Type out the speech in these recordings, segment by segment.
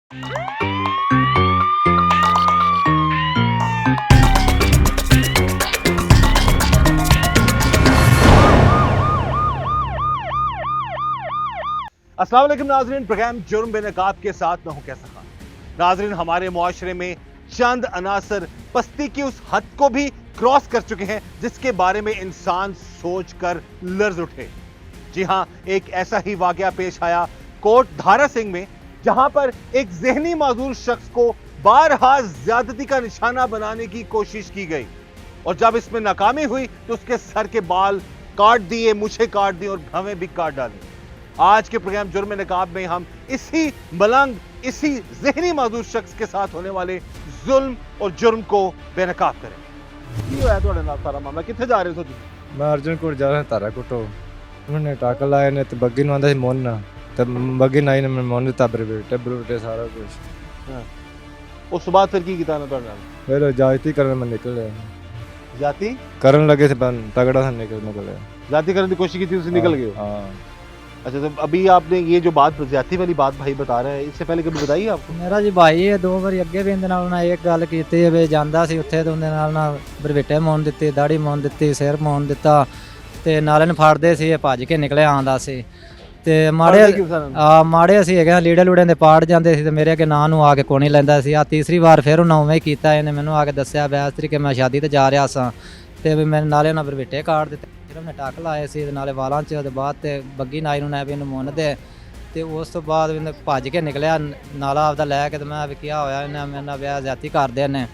अस्सलाम वालेकुम नाज़रीन, प्रोग्राम जुर्म बेनकाब के साथ मैं हूं कैसा खान। नाज़रीन, हमारे मुआशरे में चंद अनासर पस्ती की उस हद को भी क्रॉस कर चुके हैं जिसके बारे में इंसान सोचकर लर्ज उठे। जी हां, एक ऐसा ही वाकया पेश आया कोट धारा सिंह में, जहां पर एक ज़हनी माजूर शख्स को बारहा ज्यादती का निशाना बनाने की कोशिश की गई और जब इसमें नाकामी हुई तो उसके सर के बाल काट दिए, मूछें काट दी और भवें भी काट डाली। आज के प्रोग्राम जुर्म नकाब में हम इसी मलंग, इसी ज़हनी माजूर शख्स के साथ होने वाले जुल्म और जुर्म को बेनकाब करें। की होया ਤੁਹਾਡੇ ਨਾਲ ਸਾਰਾ ਮਾਮਲਾ? ਕਿੱਥੇ ਜਾ ਰਹੇ ਹੋ ਤੁਸੀਂ? मैं अर्जुन कोट जा रहा तारा कोटो उन्होंने टाकल आए ने तो बग्गी ਨੂੰ ਆਂਦਾ ਸੀ ਮੋਨ ਨਾ ਤੇ ਬੱਗੀ ਨਾਈ ਨੇ ਮੈਨੂੰ ਮੋਨ ਦਿੱਤਾ ਬਰੇ ਸਾਰਾ ਕੁਝ। ਉਸ ਤੋਂ ਬਾਅਦ ਫਿਰ ਕੀ ਕੀਤਾ ਨਾ ਤੁਹਾਡੇ ਨਾਲ? ਫਿਰ ਜਾਇਤੀ ਕਰਨ ਮੈਂ ਨਿਕਲਿਆ जाती ਕਰਨ ਲੱਗੇ ਸੀ ਬਨ ਤਗੜਾ ਸੀ ਨਿਕਲਿਆ जाती करने की कोशिश की थी, उससे निकल गए हो? हाँ। अच्छा, तो अभी आपने ये जो बात ज्यादती वाली बात भाई बता रहे हैं, इससे पहले कभी बताई है आपको? ਮੇਰਾ ਜੀ ਭਾਈ ਹੈ, ਦੋ ਵਾਰੀ ਅੱਗੇ ਵੀ ਇਹਦੇ ਨਾਲ ਉਹਨਾਂ ਇੱਕ ਗੱਲ ਕੀਤੀ ਵੇ ਜਾਂਦਾ ਸੀ ਉੱਥੇ ਤੇ ਉਹਦੇ ਨਾਲ ਨਾ ਬਰਵਿੱਟੇ ਮੋਨ ਦਿੱਤੀ, ਦਾੜੀ ਮੋਨ ਦਿੱਤੀ, ਸਿਰ ਮੋਨ ਦਿੱਤਾ ਤੇ ਨਾਲ ਇਹਨੂੰ ਫੜਦੇ ਸੀ, ਇਹ ਭੱਜ ਕੇ ਨਿਕਲਿਆ ਆਂਦਾ ਸੀ ਤੇ ਮਾੜੇ ਅਸੀਂ ਹੈਗੇ ਲੀੜੇ ਲੂੜੇ ਦੇ ਪਾੜ ਜਾਂਦੇ ਸੀ ਤੇ ਮੇਰੇ ਅੱਗੇ ਨਾਂ ਨੂੰ ਆ ਕੇ ਕੋਣੀ ਲੈਂਦਾ ਸੀ। ਆ ਤੀਸਰੀ ਵਾਰ ਫਿਰ ਉਹਨਾਂ ਉਵੇਂ ਹੀ ਕੀਤਾ, ਇਹਨੇ ਮੈਨੂੰ ਆ ਕੇ ਦੱਸਿਆ ਬਿਆਸ ਤਰੀਕੇ ਮੈਂ ਸ਼ਾਦੀ ਤੇ ਜਾ ਰਿਹਾ ਸਾਂ ਤੇ ਵੀ ਮੈਂ ਨਾਲੇ ਉਹਨਾਂ ਬਰਵਿੱਟੇ ਕਾੜ ਦਿੱਤੇ, ਫਿਰ ਉਹਨੇ ਟੱਕ ਲਾਏ ਸੀ ਤੇ ਨਾਲੇ ਵਾਲਾਂ 'ਚ ਉਹਦੇ ਬਾਅਦ ਤੇ ਬੱਗੀ ਨਾਈ ਨੂੰ ਨਾ ਵੀ ਇਹਨੂੰ ਮੁੰਨਦੇ ਤੇ ਉਸ ਤੋਂ ਬਾਅਦ ਇਹਨੇ ਭੱਜ ਕੇ ਨਿਕਲਿਆ ਨਾਲਾ ਆਪਦਾ ਲੈ ਕੇ ਤੇ ਮੈਂ ਵੀ ਕਿਹਾ ਹੋਇਆ ਇਹਨੇ ਮੇਰੇ ਨਾਲ ਵਿਆਹ ਜ਼ਿਆਤੀ ਕਰਦੇ ਨੇ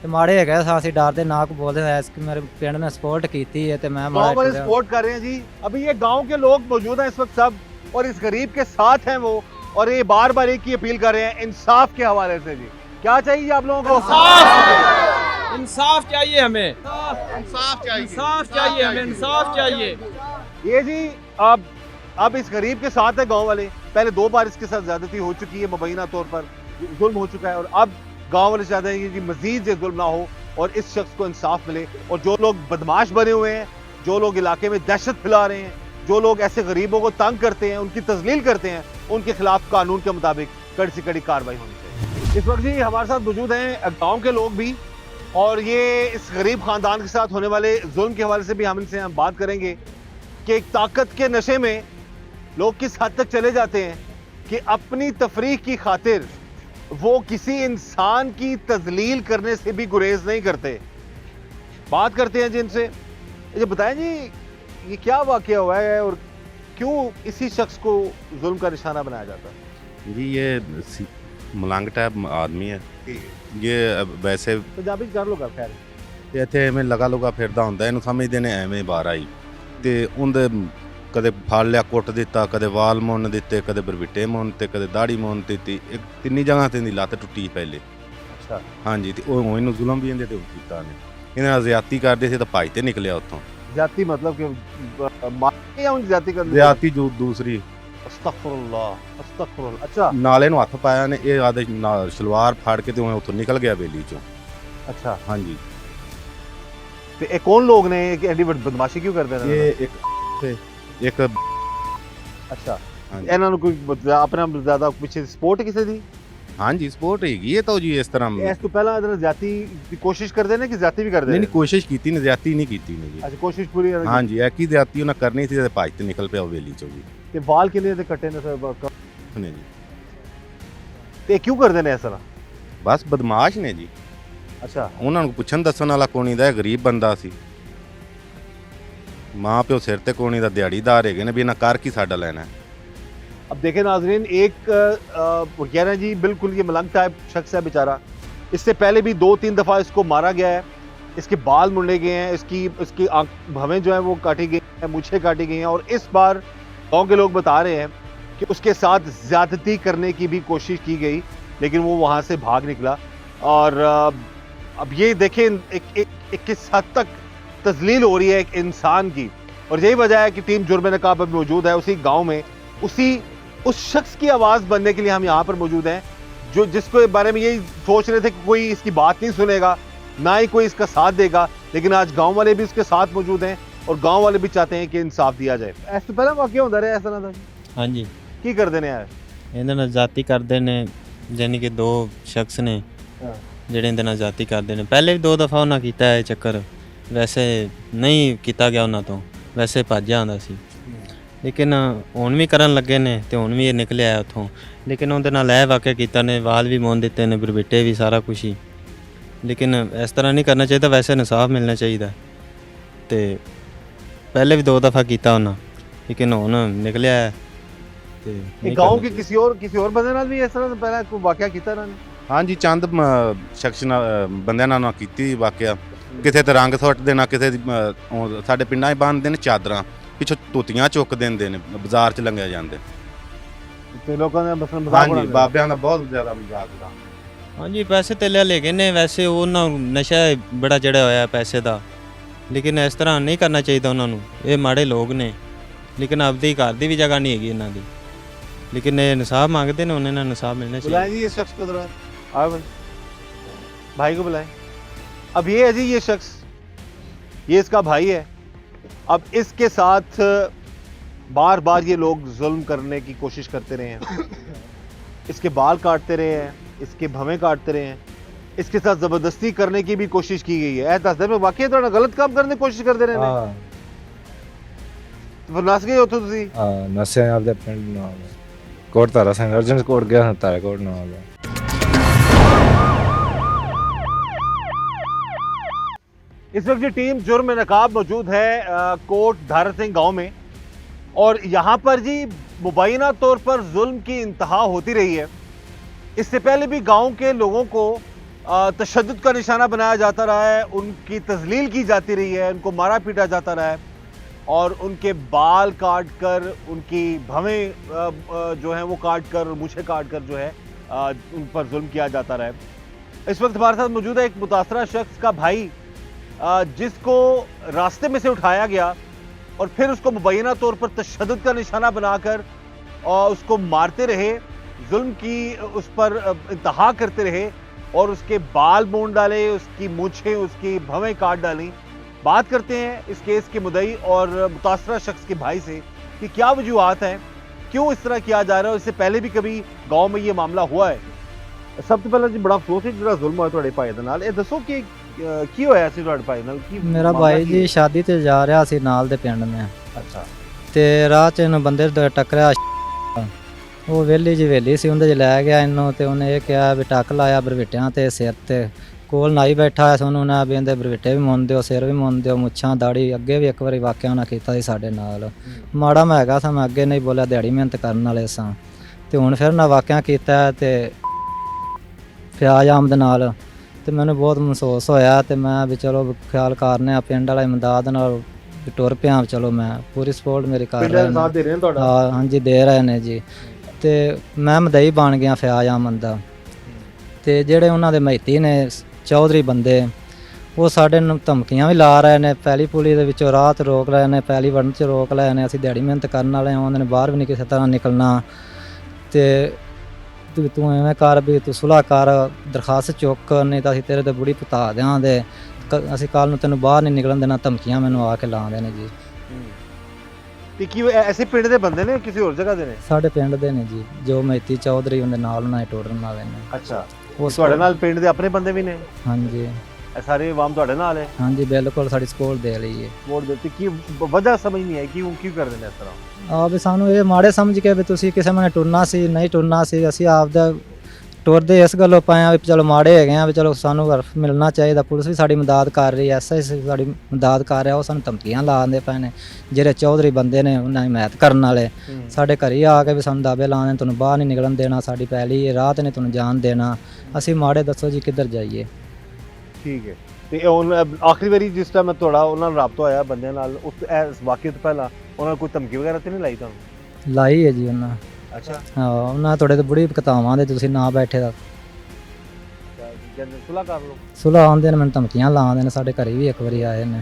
ਤੇ ਮਾੜੇ ਹੈਗੇ ਸਾਂ ਅਸੀਂ ਡਰਦੇ ਨਾ ਕੋ ਬੋਲਦੇ ਐਸ ਕਿ ਮੇਰੇ ਪਿੰਡ ਨੇ ਸਪੋਰਟ ਕੀਤੀ है तो मैं गांव वाले सपोर्ट कर रहे हैं जी। अभी ये गांव के लोग मौजूद हैं इस वक्त सब और इस गरीब के साथ हैं वो, और ये बार बार एक ही अपील कर रहे हैं इंसाफ के हवाले से। जी क्या चाहिए आप लोगों को? इंसाफ चाहिए हमें, इंसाफ चाहिए हमें, इंसाफ चाहिए। ये जी अब इस गरीब के साथ है गांव वाले। पहले दो बार इसके साथ ज्यादती हो चुकी है, मुबैना तौर पर जुल्म हो चुका है और अब गांव वाले चाहते हैं कि मजीद ये जुल्म ना हो और इस शख्स को इंसाफ मिले। और जो लोग बदमाश बने हुए हैं, जो लोग इलाके में दहशत फैला रहे हैं, जो लोग ऐसे गरीबों को तंग करते हैं, उनकी तजलील करते हैं, उनके खिलाफ कानून के मुताबिक कड़ी से कड़ी कार्रवाई होनी चाहिए। इस वक्त जी हमारे साथ मौजूद हैं गाँव के लोग भी, और ये इस गरीब खानदान के साथ होने वाले जुल्म के हवाले से भी हम इनसे बात करेंगे कि एक ताकत के नशे में लोग किस हद तक चले जाते हैं कि अपनी तफरीह की खातिर वो किसी इंसान की तजलील करने से भी गुरेज नहीं करते। बात करते हैं जिनसे। ये बताएं जी, ये क्या वाकया हुआ है और क्यों इसी शख्स को जुल्म का निशाना बनाया जाता है? जी ये मलंग टाइप आदमी है, ये वैसे पंजाबी कर लो कर खैर ਇੱਥੇ ਐਵੇਂ ਲਗਾ ਲੁਗਾ ਫਿਰਦਾ ਹੁੰਦਾ, ਇਹਨੂੰ ਸਮਝਦੇ ਨੇ ਐਵੇਂ ਬਾਹਰ ਆਈ ਤੇ ਉਹਦੇ ਕਦੇ ਫੜ ਲਿਆ ਕੁੱਟ ਦਿੱਤਾ, ਕਦੇ ਵਾਲ ਮੁੰਨ ਦਿੱਤੇ, ਕਦੇ ਬਰਵਿੱਟੇ ਮੁੰਨ ਤੇ ਕਦੇ ਦਾੜੀ ਮੁੰਨ ਦਿੱਤੀ। ਇੱਕ ਤਿੰਨੀ ਜਗ੍ਹਾ ਤੇ ਦੀ ਲੱਤ ਟੁੱਟੀ ਪਹਿਲੇ। अच्छा, ਹਾਂਜੀ, ਤੇ ਉਹ ਇਹਨੂੰ ਜ਼ੁਲਮ ਵੀ ਇਹਦੇ ਤੇ ਕੀਤਾ ਨੇ, ਇਹਨਾਂ ਨਾਲ ਜ਼ਿਆਦਤੀ ਕਰਦੇ ਸੀ ਤਾਂ ਭੱਜ ਤੇ ਨਿਕਲਿਆ ਉੱਥੋਂ। जाती मतलब कि मारने या उन जाती करने? ਜ਼ਿਆਦਤੀ ਜੋ ਦੂਸਰੀ। अस्तगफुरुल्लाह, अस्तगफुरुल्लाह। अच्छा ਨਾਲ ਇਹਨੂੰ ਹੱਥ ਪਾਇਆ ਨੇ, ਇਹ ਆਦੇ ਨਾਲ ਸਲਵਾਰ ਫਾੜ ਕੇ ਤੇ ਉਹ ਉੱਥੋਂ ਨਿਕਲ ਗਿਆ ਬੇਲੀ ਚੋਂ। अच्छा, ਹਾਂਜੀ, तो ये कौन लोग ने कि एडी बदमाशी क्यों करते हैं? ਇਹ ਇੱਕ अच्छा, ਹਾਂਜੀ ਇਹਨਾਂ ਨੂੰ ਕੋਈ ਆਪਣਾ ਜ਼ਿਆਦਾ ਪਿੱਛੇ ਸਪੋਰਟ ਕਿਸੇ ਦੀ? ਹਾਂਜੀ ਸਪੋਰਟ ਹੈਗੀ ਇਹ ਤਾਂ ਜੀ ਇਸ ਤਰ੍ਹਾਂ। ਇਸ ਤੋਂ ਪਹਿਲਾਂ ਇਹਨਾਂ ਜ਼ਿਆਤੀ ਦੀ ਕੋਸ਼ਿਸ਼ ਕਰਦੇ ਨੇ ਕਿ ਜ਼ਿਆਤੀ ਵੀ ਕਰਦੇ ਨਹੀਂ ਨੇ? ਨਹੀਂ ਕੋਸ਼ਿਸ਼ ਕੀਤੀ ਨੇ, ਜ਼ਿਆਦਤੀ ਨਹੀਂ ਕੀਤੀ ਨੇ ਜੀ। ਅੱਛਾ, ਕੋਸ਼ਿਸ਼ ਪੂਰੀ ਇਹਨਾਂ ਦੀ। ਹਾਂਜੀ, ਇਹ ਕੀ ਜ਼ਿਆਦਤੀ ਉਹਨਾਂ ਕਰਨੀ ਸੀ ਤੇ ਭੱਜ ਤੇ ਨਿਕਲ ਪਿਆ ਵੇਲੀ ਚੋਂ ਜੀ। ਤੇ ਵਾਲ ਕਿੰਨੇ ਦੇ ਕੱਟੇ ਨੇ ਸਰ? ਨੇ ਜੀ ਤੇ ਕਿਉਂ ਕਰਦੇ ਨੇ ਇਸ ਤਰ੍ਹਾਂ? ਬਸ ਬਦਮਾਸ਼ ਨੇ ਜੀ। ਅੱਛਾ, ਉਹਨਾਂ ਨੂੰ ਪੁੱਛਣ ਦੱਸਣ ਵਾਲਾ ਕੋਣੀ ਦਾ, ਗਰੀਬ ਬੰਦਾ ਸੀ, ਮਾਂ ਪਿਓ ਸਿਰ ਤੇ ਕੋਣੀ ਦਾ ਦਿਹਾੜੀਦਾਰ ਹੈਗੇ ਨੇ, ਵੀ ਇਹਨਾਂ ਕਰ ਕੀ ਸਾਡਾ ਲੈਣਾ। अब देखें नाजरीन, एक कह रहे हैं जी बिल्कुल ये मलंग टाइप शख्स है बेचारा। इससे पहले भी 2-3 दफ़ा इसको मारा गया है, इसके बाल मुंडे गए हैं, इसकी भवें जो हैं वो काटी गई हैं, मूछें काटी गई हैं, और इस बार गाँव के लोग बता रहे हैं कि उसके साथ ज़्यादती करने की भी कोशिश की गई लेकिन वो वहाँ से भाग निकला। और अब ये देखें एक किस हद तक तजलील हो रही है एक इंसान की, और यही वजह है कि टीम जुर्म नकाब अब मौजूद है उसी गाँव में, उस शख्स की आवाज़ बनने के लिए हम यहाँ पर मौजूद हैं जो जिसको बारे में यही सोच रहे थे कि कोई इसकी बात नहीं सुनेगा, ना ही कोई इसका साथ देगा, लेकिन आज गांव वाले भी उसके साथ मौजूद हैं और गांव वाले भी चाहते हैं कि इंसाफ दिया जाए। ऐसे तो पहले वाकया होता रहा ऐसा ना था? हाँ जी, की कर देने यार ਇਹਨਾਂ ਨਾਲ ਜਾਤੀ ਕਰਦੇ ਨੇ ਯਾਨੀ ਕਿ 2 ਸ਼ਖਸ ਨੇ ਹਾਂ। ਜਿਹੜੇ ਇਹਦੇ ਨਾਲ ਜਾਤੀ ਕਰਦੇ ਨੇ। ਪਹਿਲੇ ਵੀ 2 ਦਫਾ ਉਹਨਾਂ ਕੀਤਾ ਇਹ ਚੱਕਰ, ਵੈਸੇ ਨਹੀਂ ਕੀਤਾ ਗਿਆ ਉਹਨਾਂ ਤੋਂ, ਵੈਸੇ ਭੱਜ ਆਉਂਦਾ ਸੀ, ਲੇਕਿਨ ਹੁਣ ਵੀ ਕਰਨ ਲੱਗੇ ਨੇ ਤੇ ਹੁਣ ਵੀ ਇਹ ਨਿਕਲਿਆ ਉੱਥੋਂ। ਲੇਕਿਨ ਉਹਦੇ ਨਾਲ ਇਹ ਵਾਕਿਆ ਕੀਤਾ ਨੇ, ਵਾਲ ਵੀ ਮੋਨ ਦਿੱਤੇ ਨੇ, ਬਰਬਿੱਟੇ ਵੀ, ਸਾਰਾ ਕੁਛ ਹੀ। ਲੇਕਿਨ ਇਸ ਤਰ੍ਹਾਂ ਨਹੀਂ ਕਰਨਾ ਚਾਹੀਦਾ, ਵੈਸੇ ਇਨਸਾਫ ਮਿਲਣਾ ਚਾਹੀਦਾ। ਤੇ ਪਹਿਲੇ ਵੀ 2 ਦਫਾ ਕੀਤਾ ਉਹਨਾਂ, ਲੇਕਿन ਹੁਣ ਨਿਕਲਿਆ ਹੈ ਤੇ ਨਹੀਂ गांव ਕਰਨਾ के किसी और बंदे नाल भी इस तरह पहले कोई वाकया कीता ना ਹਾਂਜੀ ਚੰਦ ਸ਼ਖਸ ਨਾਲ ਬੰਦਿਆਂ ਨਾਲ ਕੀਤੀ ਵਾਕਿਆ। ਕਿਤੇ ਤੇ ਰੰਗ ਸੁੱਟ ਦੇਣਾ, ਕਿਤੇ ਉਹ ਸਾਡੇ ਪਿੰਡਾਂ 'ਚ ਬੰਨ੍ਹਦੇ ਨੇ ਚਾਦਰਾਂ, ਪਿੱਛੋਂ ਧੋਤੀਆਂ ਚੁੱਕ ਦਿੰਦੇ ਨੇ, ਬਾਜ਼ਾਰ 'ਚ ਲੰਘਿਆ ਜਾਂਦੇ। ਤੇ ਲੋਕਾਂ ਦਾ ਮਸਲਾ ਮਜ਼ਾਕ ਹਾਂਜੀ ਬਣਾਉਂਦੇ ਬਾਬਿਆਂ ਦਾ ਬਹੁਤ ਜ਼ਿਆਦਾ ਮਜ਼ਾਕ ਦਾ। ਹਾਂਜੀ ਪੈਸੇ ਤੇ ਲੈ ਗਏ ਨੇ, ਵੈਸੇ ਉਹਨਾਂ ਨੂੰ ਨਸ਼ਾ ਬੜਾ ਚੜਿਆ ਹੋਇਆ ਪੈਸੇ ਦਾ, ਲੇਕਿਨ ਇਸ ਤਰ੍ਹਾਂ ਨਹੀਂ ਕਰਨਾ ਚਾਹੀਦਾ ਉਹਨਾਂ ਨੂੰ। ਇਹ ਮਾੜੇ ਲੋਕ ਨੇ, ਲੇਕਿਨ ਆਪਦੀ ਘਰ ਦੀ ਵੀ ਜਗ੍ਹਾ ਨਹੀਂ ਹੈਗੀ ਇਹਨਾਂ ਦੀ, लेकिन ये निसाब मांगते हैं, उन्हें ना निसाब मिलना चाहिए। बुलाएं जी ये शख्स को जरा, आओ भाई को बुलाएं। अब ये है जी ये शख्स, ये इसका भाई है। अब इसके साथ बार बार ये लोग जुल्म करने की कोशिश करते रहे हैं, इसके बाल काटते रहे हैं, इसके भवें काटते रहे हैं, इसके साथ ज़बरदस्ती करने की भी कोशिश की गई है। दस दिन में वाकई थोड़ा गलत काम करने की कोशिश करते रहे ਹਾਂ फिर नस गए उतो तुसी। ਹਾਂ ਨਸਿਆ ਆਪਦੇ ਪਿੰਡ ਨਾਲ ਕੋਟ ਤਾਰਾ ਸਿੰਘ ਅਰਜਨ ਕੋਟ ਗਿਆ ਤਾਰਾ ਕੋਟ ਨਾਲ। इस वक्त ये टीम जुर्म नकाब मौजूद है कोट धारा सिंह गांव में, और यहाँ पर जी मुबैना तौर पर जुल्म की इंतहा होती रही है। इससे पहले भी गांव के लोगों को तशद्दुद का निशाना बनाया जाता रहा है, उनकी तजलील की जाती रही है, उनको मारा पीटा जाता रहा है, और उनके बाल काट कर, उनकी भवें जो हैं वो काट कर, मूछें काट कर जो है उन पर जुल्म किया जाता रहा है। इस वक्त हमारे साथ मौजूद है एक मुतासरा शख्स का भाई, जिसको रास्ते में से उठाया गया और फिर उसको मुबैना तौर पर तशद्दुद का निशाना बनाकर उसको मारते रहे, जुल्म की उस पर इंतहा करते रहे, और उसके बाल मूंड डाले, उसकी मूछें, उसकी भवें काट डाली। बात करते हैं इस केस के मुद्दई और मुतासरा शख्स के भाई से कि क्या वजूहात हैं, क्यों इस तरह किया जा रहा है। इससे पहले भी कभी गांव में ये मामला हुआ है। सब तो पहले जी बड़ा अफसोस है ਜਿਹੜਾ ਜ਼ੁਲਮ ਹੋਇਆ ਤੁਹਾਡੇ ਭਾਈ ਦੇ ਨਾਲ। ਇਹ ਦੱਸੋ ਕਿ ਕੀ ਹੋਇਆ ਸੀ ਤੁਹਾਡੇ ਭਾਈ ਨਾਲ? ਕੀ ਮੇਰਾ ਭਾਈ ਜੀ ਸ਼ਾਦੀ ਤੇ ਜਾ ਰਿਹਾ ਸੀ ਨਾਲ ਦੇ ਪਿੰਡ ਮੈਂ, ਅੱਛਾ, ਤੇ ਰਾਹ 'ਚ ਇਹਨੂੰ ਬੰਦੇ ਦਾ ਟੱਕਰਿਆ। ਉਹ ਵੇਲੀ ਜੀ ਵੇਲੀ ਸੀ, ਉਹਦੇ 'ਚ ਲੈ ਗਿਆ ਇਹਨੂੰ, ਤੇ ਉਹਨੇ ਇਹ ਕਿਹਾ ਵੀ ਟੱਕ ਲਾਇਆ ਬਰਵਿੱਟਿਆਂ ਤੇ ਸਿਰ ਤੇ। ਕੋਲ ਨਾਈ ਬੈਠਾ ਸੀ, ਉਹਨੂੰ ਨਾ ਵੀ ਇਹਦੇ ਬਰਵਿੱਟੇ ਵੀ ਮੁੰਨ ਦਿਓ, ਸਿਰ ਵੀ ਮੁੰਨ ਦਿਓ, ਮੁੱਛਾਂ ਦਾੜੀ। ਅੱਗੇ ਵੀ ਇੱਕ ਵਾਰੀ ਵਾਕਿਆ ਉਹਨਾਂ ਕੀਤਾ ਸੀ ਸਾਡੇ ਨਾਲ। ਮਾੜਾ ਮੈਂ ਹੈਗਾ ਸਾਂ, ਮੈਂ ਅੱਗੇ ਨਹੀਂ ਬੋਲਿਆ, ਦਿਹਾੜੀ ਮਿਹਨਤ ਕਰਨ ਵਾਲੇ ਸਾਂ। ਤੇ ਹੁਣ ਫਿਰ ਨਾ ਵਾਕਿਆ ਕੀਤਾ ਤੇ ਫਿਆਜ਼ ਆਮਦ ਨਾਲ, ਤੇ ਮੈਨੂੰ ਬਹੁਤ ਮਹਿਸੂਸ ਹੋਇਆ। ਤੇ ਮੈਂ ਵੀ ਚਲੋ ਖਿਆਲ ਕਰਨੇ ਆ, ਪਿੰਡ ਵਾਲਾ ਇਮਦਾਦ ਨਾਲ ਟੁਰ ਪਿਆ। ਚਲੋ ਮੈਂ ਪੂਰੀ ਸਪੋਰਟ ਮੇਰੀ ਕਰ ਰਹੇ ਨੇ। ਸਾਥ ਦੇ ਰਹੇ ਨੇ ਤੁਹਾਡਾ? ਹਾਂ ਹਾਂਜੀ ਦੇ ਰਹੇ ਨੇ ਜੀ। ਤੇ ਮੈਂ ਮਦਈ ਬਣ ਗਿਆ ਫਿਆਜ਼ ਆਮਦ ਦਾ। ਤੇ ਜਿਹੜੇ ਉਹਨਾਂ ਦੇ ਮਹਿਤੀ ਨੇ ਚੌਧਰੀ ਬੰਦੇ, ਉਹ ਸਾਡੇ ਨੂੰ ਧਮਕੀਆਂ ਵੀ ਲਾ ਰਹੇ ਨੇ, ਪੈਲੀ ਪੁਲੀ ਦੇ ਵਿੱਚੋਂ ਰਾਤ ਰੋਕ ਰਹੇ ਨੇ, ਪੈਲੀ ਵੜਨ 'ਚ ਰੋਕ ਲਏ ਨੇ। ਅਸੀਂ ਦਿਹਾੜੀ ਮਿਹਨਤ ਕਰਨ ਵਾਲੇ ਹਾਂ, ਉਹਨਾਂ ਨੇ ਬਾਹਰ ਵੀ ਨਹੀਂ ਕਿਸੇ ਤਰ੍ਹਾਂ ਨਿਕਲਣਾ। ਤੇ ਤੂੰ ਐਵੇਂ ਕਰ ਵੀ ਤੂੰ ਸੁਲ੍ਹਾ ਕਰ, ਦਰਖਾਸਤ ਚੁੱਕ, ਨਹੀਂ ਤਾਂ ਅਸੀਂ ਤੇਰੇ ਤੇ ਬੁੜੀ ਪਤਾ ਦਿਆਂਗੇ, ਅਸੀਂ ਕੱਲ ਨੂੰ ਤੈਨੂੰ ਬਾਹਰ ਨਹੀਂ ਨਿਕਲਣ ਦੇਣਾ। ਧਮਕੀਆਂ ਮੈਨੂੰ ਆ ਕੇ ਲਾਉਂਦੇ ਨੇ ਜੀ। ਤੇ ਕੀ ਐਸੇ ਪਿੰਡ ਦੇ ਬੰਦੇ ਨੇ ਕਿਸੇ ਹੋਰ ਜਗ੍ਹਾ ਦੇ ਨੇ? ਸਾਡੇ ਪਿੰਡ ਦੇ ਨੇ ਜੀ, ਜੋ ਮਹਿਤੀ ਚੌਧਰੀ ਉਹਦੇ ਨਾਲ ਉਹਨਾਂ ਦੇ ਟੁਰਨ ਵਾਲੇ ਨੇ। ਅੱਛਾ, ਉਹ ਤੁਹਾਡੇ ਨਾਲ ਪਿੰਡ ਦੇ ਆਪਣੇ ਬੰਦੇ ਵੀ ਨੇ? ਹਾਂਜੀ ਇਹ ਸਾਰੇ ਆਵਾਮ ਤੁਹਾਡੇ ਨਾਲ ਹੈ? ਹਾਂਜੀ ਬਿਲਕੁਲ, ਸਾਡੀ ਸਪੋਰਟ ਦੇ ਲਈ ਹੈ। ਵੋਟ ਦਿੱਤੀ, ਕੀ ਵਜ੍ਹਾ ਸਮਝ ਨਹੀਂ ਆਈ ਕਿਉਂ ਕਰਦੇ ਨੇ ਇਸ ਤਰ੍ਹਾਂ? ਆ ਵੀ ਸਾਨੂੰ ਇਹ ਮਾੜੇ ਸਮਝ ਕੇ ਵੀ ਤੁਸੀਂ ਕਿਸੇ ਨੇ ਟੁਰਨਾ ਸੀ, ਨਹੀਂ ਟੁਰਨਾ ਸੀ। ਅਸੀਂ ਆਪਦਾ ਟੁਰਦੇ ਇਸ ਗੱਲੋਂ ਪਏ ਆ ਵੀ ਚਲੋ ਮਾੜੇ ਹੈਗੇ ਆ, ਵੀ ਚਲੋ ਸਾਨੂੰ ਮਿਲਣਾ ਚਾਹੀਦਾ। ਪੁਲਿਸ ਵੀ ਸਾਡੀ ਮਦਦ ਕਰ ਰਹੀ ਹੈ, ਐਸਆਈ ਸਾਡੀ ਮਦਦ ਕਰ ਰਿਹਾ। ਉਹ ਸਾਨੂੰ ਧਮਕੀਆਂ ਲਾਉਂਦੇ ਪਏ ਨੇ ਜਿਹੜੇ ਚੌਧਰੀ ਬੰਦੇ ਨੇ, ਉਹਨਾਂ ਦੀ ਹਮਾਇਤ ਕਰਨ ਵਾਲੇ। ਸਾਡੇ ਘਰੇ ਆ ਕੇ ਵੀ ਸਾਨੂੰ ਦਾਅਵੇ ਲਾਉਂਦੇ, ਤੁਹਾਨੂੰ ਬਾਹਰ ਨਹੀਂ ਨਿਕਲਣ ਦੇਣਾ, ਸਾਡੀ ਪੈਲੀ ਰਾਤ ਨੇ ਤੁਹਾਨੂੰ ਜਾਣ ਦੇਣਾ। ਅਸੀਂ ਮਾੜੇ ਦੱਸੋ ਜੀ ਕਿੱਧਰ ਜਾਈਏ। ਠੀਕ ਹੈ। ਤੇ ਹੁਣ ਆਖਰੀ ਵਾਰੀ ਜਿਸ ਟਾਈਮ ਤੁਹਾਡਾ ਉਹਨਾਂ ਨਾਲ ਰਾਬਤਾ ਹੋਇਆ ਬੰਦਿਆਂ ਨਾਲ, ਉਸ ਵਾਕਿਆ ਤੋਂ ਪਹਿਲਾਂ ਉਹਨਾਂ ਕੋਈ ਧਮਕੀ ਵਗੈਰਾ ਤੇ ਨਹੀਂ ਲਾਈ ਤੁਹਾਨੂੰ? ਲਾਈ ਹੈ ਜੀ ਉਹਨਾਂ। ਅੱਛਾ, ਹਾਂ ਉਹਨਾਂ ਤੁਹਾਡੇ ਤੇ ਬੁੜੀ ਕਤਾਵਾਂ ਦੇ ਤੁਸੀਂ ਨਾ ਬੈਠੇ ਦਾ ਸੁਲਾ ਕਰ ਲਓ। ਸੁਲ੍ਹਾ ਆਉਂਦੇ ਨੇ, ਮੈਨੂੰ ਧਮਕੀਆਂ ਲਾਉਂਦੇ ਨੇ। ਸਾਡੇ ਘਰੇ ਵੀ ਇੱਕ ਵਾਰੀ ਆਏ ਨੇ।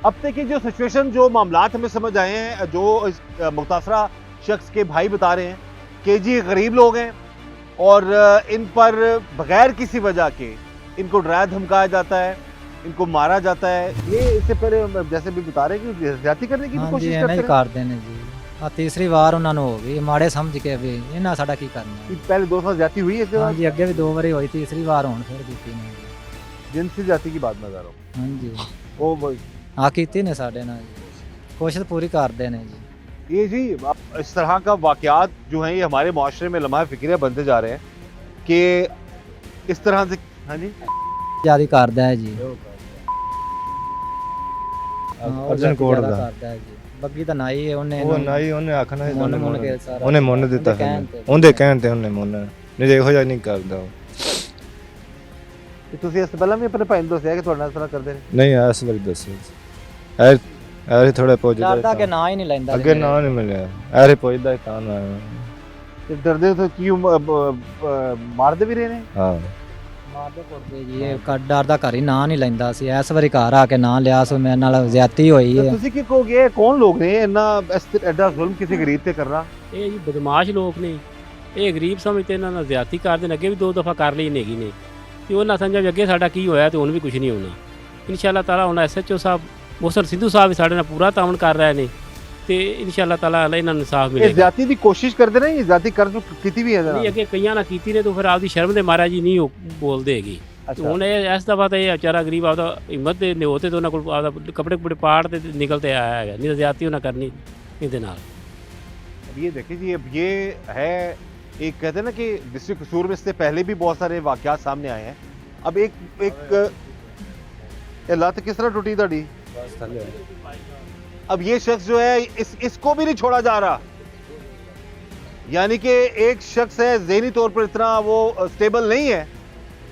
अब तक की जो सिचुएशन, जो मामलात हमें समझ आए हैं, जो इस मुतासरा शख्स के भाई बता रहे हैं कि जी गरीब लोग हैं और इन पर बगैर किसी वजह के इनको डराया धमकाया जाता है, इनको मारा जाता है। ये इससे पहले जैसे भी बता रहे हैं कि ज्यादती करने की भी हाँ जी कोशिश एवें करते ही हैं। करते ने जी। ਆ ਤੀਸਰੀ ਵਾਰ ਉਹਨਾਂ ਨੂੰ ਹੋ ਗਈ ਮਾੜੇ ਸਮਝ ਕੇ ਵੀ ਇਹਨਾਂ ਸਾਡਾ ਕੀ ਕਰਨਾ। पहले 2 साल जाती हुई है इसके बाद ਹਾਂਜੀ ਅੱਗੇ ਵੀ 2 ਵਾਰੀ ਹੋਈ, ਤੀਸਰੀ ਵਾਰ ਹੁਣ ਫਿਰ ਕੀਤੀ ਨੇ। जिनसी जाति की बात मैं कर रहा हूँ ਹਾਂਜੀ वो ਆ ਕੀਤੀ ਨੇ ਸਾਡੇ ਨਾਲ ਜੀ, ਕੋਸ਼ਿਸ਼ ਪੂਰੀ ਕਰਦੇ ਨੇ ਜੀ। ये जी अब इस तरह का वाकयात जो हैं ये हमारे माशरे में लम्हा फिक्रिया बनते जा रहे हैं कि इस तरह से। हाँ जी ਜਿਆਦਾ ਕਰਦਾ ਹੈ ਜੀ। ਅਰਜਨ ਕੋਟ ਦਾ ਕਰਦਾ ਹੈ ਜੀ। ਬੱਗੀ ਤਾਂ ਨਾਈ ਹੈ, ਉਹਨੇ ਉਹ ਨਾਈ ਉਹਨੇ ਆਖਣਾ ਸੀ ਮੁੰਨ ਉਹਨੇ ਮੁੰਨ ਕੇ ਸਾਰਾ ਉਹਨੇ ਮੁੰਨ ਦਿੱਤਾ ਉਹਦੇ ਕਹਿਣ ਤੇ। ਉਹਦੇ ਕਹਿਣ ਤੇ ਉਹਨੇ ਮੁੰਨ ਨਹੀਂ ਇਹੋ ਜਿਹਾ ਨਹੀਂ ਕਰਦਾ ਉਹ। ਤੇ ਤੁਸੀਂ ਇਸ ਤੋਂ ਪਹਿਲਾਂ ਵੀ ਆਪਣੇ ਭਾਈ ਨੂੰ ਦੱਸਿਆ ਕਿ ਤੁਹਾਡੇ ਨਾਲ ਇਸ ਤਰ੍ਹਾਂ ਕਰਦੇ ਨੇ? ਨਹੀਂ ਇਸ ਵਾਰੀ ਦੱਸੋ ਐਰੇ ਥੋੜਾ ਪੁੱਛਦਾ ਡਰਦਾ ਕਿ ਨਾ ਹੀ ਨਹੀਂ ਲੈਂਦਾ ਅੱਗੇ ਨਾ ਨਹੀਂ ਮਿਲਿਆ ਐਰੇ ਪੁੱਛਦਾ ਤਾਂ ਨਾ ਆਇਆ। ਤੇ ਡਰਦੇ ਹੋ ਕਿਉਂ ਮਾਰਦੇ ਵੀ ਰਹੇ ਨੇ? ਹਾਂ ਮਾਰਦੇ ਕੁੱਟਦੇ ਜੀ, ਇਹ ਡਰਦਾ ਘਰ ਹੀ ਨਾ ਨਹੀਂ ਲੈਂਦਾ ਸੀ। ਇਸ ਵਾਰੀ ਘਰ ਆ ਕੇ ਨਾ ਲਿਆ ਸੋ ਮੇਰੇ ਨਾਲ ਜ਼ਿਆਦਤੀ ਹੋਈ ਤਾਂ ਹੈ। ਤੁਸੀਂ ਕੀ ਕਹੋਗੇ ਕੌਣ ਲੋਕ ਨੇ ਇੰਨਾ ਐਡਾ ਜ਼ੁਲਮ ਕਿਸੇ ਗਰੀਬ ਤੇ ਕਰਨਾ? ਇਹ ਜੀ ਬਦਮਾਸ਼ ਲੋਕ ਨੇ, ਇਹ ਗਰੀਬ ਸਮਝਦੇ ਇਹਨਾਂ ਨਾਲ ਜ਼ਿਆਦਤੀ ਕਰਦੇ ਨੇ। ਅੱਗੇ ਵੀ 2 ਦਫਾ ਕਰ ਲਈ ਨੇਗੀ ਨੇ ਤੇ ਉਹਨਾਂ ਸਮਝਿਆ ਵੀ ਅੱਗੇ ਸਾਡਾ ਕੀ ਹੋਇਆ ਤੇ ਹੁਣ ਵੀ ਕੁਝ ਨਹੀਂ ਹੋਣਾ। ਇਨਸ਼ਾ ਅੱਲਾਹ ਤਾਲਾ ਹੁਣ ਐਸਐਚਓ ਸਾਹਿਬ ਮੋਹਸਨ ਸਿੱਧੂ ਸਾਹਿਬ ਵੀ ਸਾਡੇ ਨਾਲ ਪੂਰਾ ਤਾਉਨ ਕਰ ਰਹੇ ਨੇ ਤੇ ਇਨਸ਼ਾ ਅੱਲਾਹ ਤਾਲਾ ਇਹਨਾਂ ਨੂੰ ਇਨਸਾਫ ਇਹ ਮਿਲੇਗਾ। ਜ਼ਿਆਦਤੀ ਦੀ ਕੋਸ਼ਿਸ਼ ਕਰਦੇ ਨੇ, ਇਹ ਜ਼ਿਆਦਤੀ ਕਰ ਜੋ ਕੀਤੀ ਵੀ ਹੈ ਨਹੀਂ ਜਨਾਬ। ਅੱਗੇ ਕਈਆਂ ਨਾਲ ਕੀਤੀ ਨੇ ਤਾਂ ਫਿਰ ਆਪਦੀ ਸ਼ਰਮ ਦੇ ਮਾਰਾ ਜੀ ਨਹੀਂ ਉਹ ਬੋਲਦੇ ਹੈਗੇ। ਤੇ ਹੁਣ ਇਹ ਇਸ ਦਫਾ ਤਾਂ ਇਹ ਵਿਚਾਰਾ ਗਰੀਬ ਆਪਦਾ ਹਿੰਮਤ ਦੇ ਨਿਓਤੇ ਤੋਂ ਉਹਨਾਂ ਕੋਲ ਆਪਦਾ ਕੱਪੜੇ ਕੁਪੜੇ ਪਾੜ ਤੇ ਨਿਕਲ ਤੇ ਆਇਆ ਹੈਗਾ, ਨਹੀਂ ਤਾਂ ਜ਼ਿਆਦਤੀ ਉਹਨਾਂ ਕਰਨੀ ਇਹਦੇ ਨਾਲ। अब ये देखिए जी, अब ये है एक कहते हैं ना कि डिस्ट्रिक्ट कसूर में इससे पहले भी बहुत सारे वाकयात सामने आए हैं। अब एक लत किस तरह टूटी ਤੁਹਾਡੀ? अब ये शख्स जो है इसको भी नहीं छोड़ा जा रहा। यानी कि एक शख्स है ज़हनी तौर पर इतना वो स्टेबल नहीं है,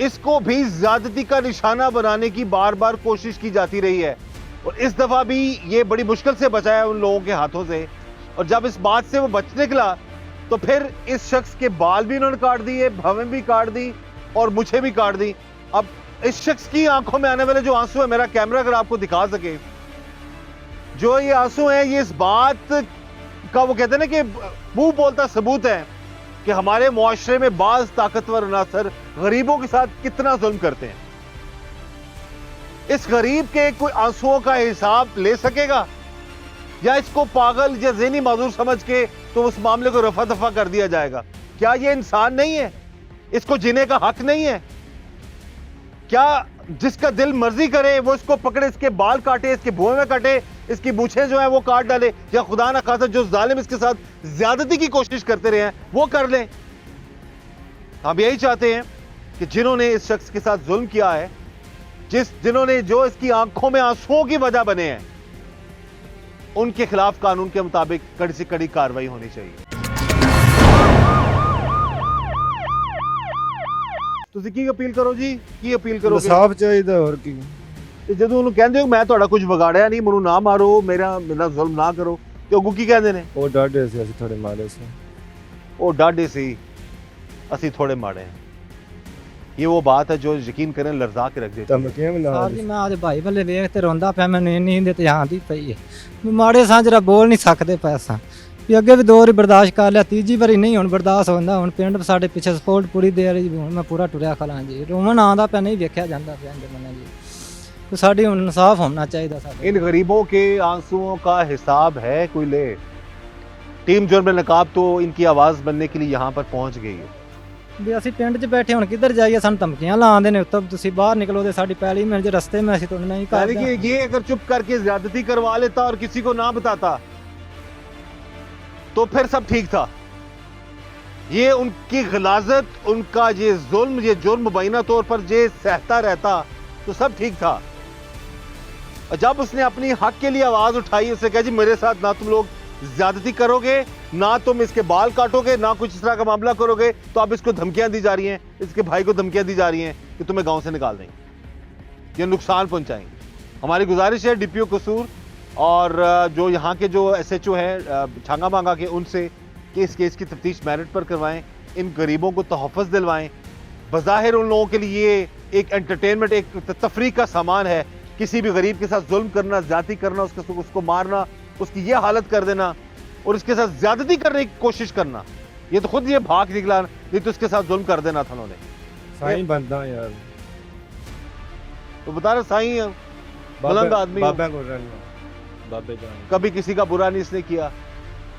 इसको भी ज्यादती का निशाना बनाने की बार बार कोशिश की जाती रही है। और इस दफा भी ये बड़ी मुश्किल से बचा है उन लोगों के हाथों से। और जब इस बात से वो बच निकला तो फिर इस शख्स के बाल भी उन्होंने काट दिए, भवें भी काट दी और मुझे भी काट दी। अब इस शख्स की आंखों में आने वाले जो आंसू है, मेरा कैमरा अगर आपको दिखा सके, जो ये आंसू हैं, ये इस बात का वो कहते हैं ना कि मुंह बोलता सबूत है कि हमारे मुआशरे में बाज ताकतवर अनासर गरीबों के साथ कितना जुल्म करते हैं। इस गरीब के कोई आंसुओं का हिसाब ले सकेगा या इसको पागल या ज़हनी माजूर समझ के तो उस मामले को रफा दफा कर दिया जाएगा? क्या ये इंसान नहीं है? इसको जीने का हक नहीं है? क्या जिसका दिल मर्जी करे वो इसको पकड़े, इसके बाल काटे, इसके भुएं में काटे, इसकी मूछें जो है वो काट डाले, या खुदा ना खासा जो जालिम इसके साथ ज्यादती की कोशिश करते रहे हैं वो कर लें? हम यही चाहते हैं कि जिन्होंने इस शख्स के साथ जुल्म किया है, जिन्होंने जो इसकी आंखों में आंसुओं की वजह बने हैं, उनके खिलाफ कानून के मुताबिक कड़ी से कड़ी कार्रवाई होनी चाहिए। ਤੁਸੀਂ ਕੀ ਅਪੀਲ ਕਰੋ ਜੀ? ਕੀ ਅਪੀਲ ਕਰੋਗੇ? ਸਾਫ ਚਾਹੀਦਾ ਹੋਰ ਕੀ। ਤੇ ਜਦੋਂ ਉਹਨੂੰ ਕਹਿੰਦੇ ਹੋ ਮੈਂ ਤੁਹਾਡਾ ਕੁਝ ਵਿਗਾੜਿਆ ਨਹੀਂ, ਮੈਨੂੰ ਨਾ ਮਾਰੋ, ਮੇਰਾ ਜ਼ੁਲਮ ਨਾ ਕਰੋ, ਤੇ ਅੱਗੋਂ ਕੀ ਕਹਿੰਦੇ ਨੇ? ਉਹ ਡਾਢੇ ਸੀ ਅਸੀਂ ਥੋੜੇ ਮਾਰੇ ਸੀ। ਉਹ ਡਾਢੇ ਸੀ ਅਸੀਂ ਥੋੜੇ ਮਾੜੇ हैं। ये वो बात है जो यकीन करें लर्जा के रख देती है। ਧਮਕੀਆਂ ਵੀ ਲਾ ਸਾਹਿਬ ਜੀ ਮੈਂ ਆਪਦੇ ਭਾਈ ਵੱਲੇ ਵੇਖ ਤੇ ਰੋਂਦਾ ਪਿਆ, ਮੈਨੂੰ ਇੰਨੀ ਹਿੰਦੇ ਤੇ ਆਂਦੀ ਪਈ ਹੈ ਵੀ ਮਾੜੇ ਸਾਂਝਰਾ ਬੋਲ ਨਹੀਂ ਸਕਦੇ ਪੈਸਾ ਵੀ ਅੱਗੇ ਵੀ 2 ਵਾਰੀ ਬਰਦਾਸ਼ਤ ਕਰ ਲਿਆ, ਤੀਜੀ ਵਾਰੀ ਨਹੀਂ ਹੁਣ ਬਰਦਾਸ਼ਤ ਹੁੰਦਾ। ਹੁਣ ਪਿੰਡ ਸਾਡੇ ਪਿੱਛੇ ਸਪੋਰਟ ਪੂਰੀ ਦੇ ਰਹੀ, ਹੁਣ ਮੈਂ ਪੂਰਾ ਟੁਰਿਆ ਖਲਾਂ ਜੀ, ਰੋਮਨ ਆਂਦਾ ਪਿਆ, नहीं ਵੇਖਿਆ ਜਾਂਦਾ ਪਿਆ ਮੈਨੂੰ ਜੀ। तो साड़ी ਹੁਣ ਇਨਸਾਫ ਹੋਣਾ ਚਾਹੀਦਾ ਸਾਡੇ। इन गरीबों के आंसुओं का हिसाब है कोई ले? टीम जुर्म नकाब तो इनकी आवाज बनने के लिए यहाँ पर पहुंच गई है। ਵੀ ਅਸੀਂ ਪਿੰਡ 'ਚ ਬੈਠੇ ਹੁਣ ਕਿੱਧਰ ਜਾਈਏ, ਸਾਨੂੰ ਧਮਕੀਆਂ ਲਾਉਂਦੇ ਨੇ ਉੱਤੋਂ ਤੁਸੀਂ ਬਾਹਰ ਨਿਕਲੋ ਤੇ ਸਾਡੀ ਪੈਲੀ ਮਿਲ ਜੇ ਰਸਤੇ में ਅਸੀਂ ਤੁਹਾਨੂੰ नहीं यानी ਕਰਦੇ। कि ये अगर चुप करके ज्यादती करवा लेता और किसी को ना बताता तो फिर सब ठीक था। ये उनकी गलाजत, उनका ये जुल्म, ये जुर्म मुबैना तौर पर ये सहता रहता तो सब ठीक था। और जब उसने अपनी हक के लिए आवाज उठाई, उसने कहा जी मेरे साथ ना तुम लोग ज्यादती करोगे, ना तुम इसके बाल काटोगे, ना कुछ इस तरह का मामला करोगे, तो अब इसको धमकियां दी जा रही हैं, इसके भाई को धमकियां दी जा रही हैं कि तुम्हें गांव से निकाल देंगे, ये नुकसान पहुंचाएंगे। हमारी गुजारिश है डीपीओ कसूर और जो यहाँ के जो एसएचओ हैं छांगा मांगा के, उनसे कि इस केस की तफ्तीश मेरिट पर करवाएं, इन गरीबों को तहफ़्फ़ुज़ दिलवाएं। बज़ाहिर उन लोगों के लिए एक एंटरटेनमेंट, एक तफरीह का सामान है, किसी भी गरीब के साथ जुल्म करना, ज्यादती करना, उसको मारना, उसकी ये हालत कर देना और उसके साथ ज्यादती करने की कोशिश करना, ये तो खुद ये भाग निकला, नहीं तो उसके साथ जुल्म कर देना था उन्होंने। ਸਾਈਂ ਬੰਦਾ ਯਾਰ तो बता रहे साईं है, बुलंद आदमी है, ਬਾਬਾ ਕੋਲ ਰਹਿਣਾ ਬਾਬੇ ਜਾਨ कभी किसी का बुरा नहीं इसने किया।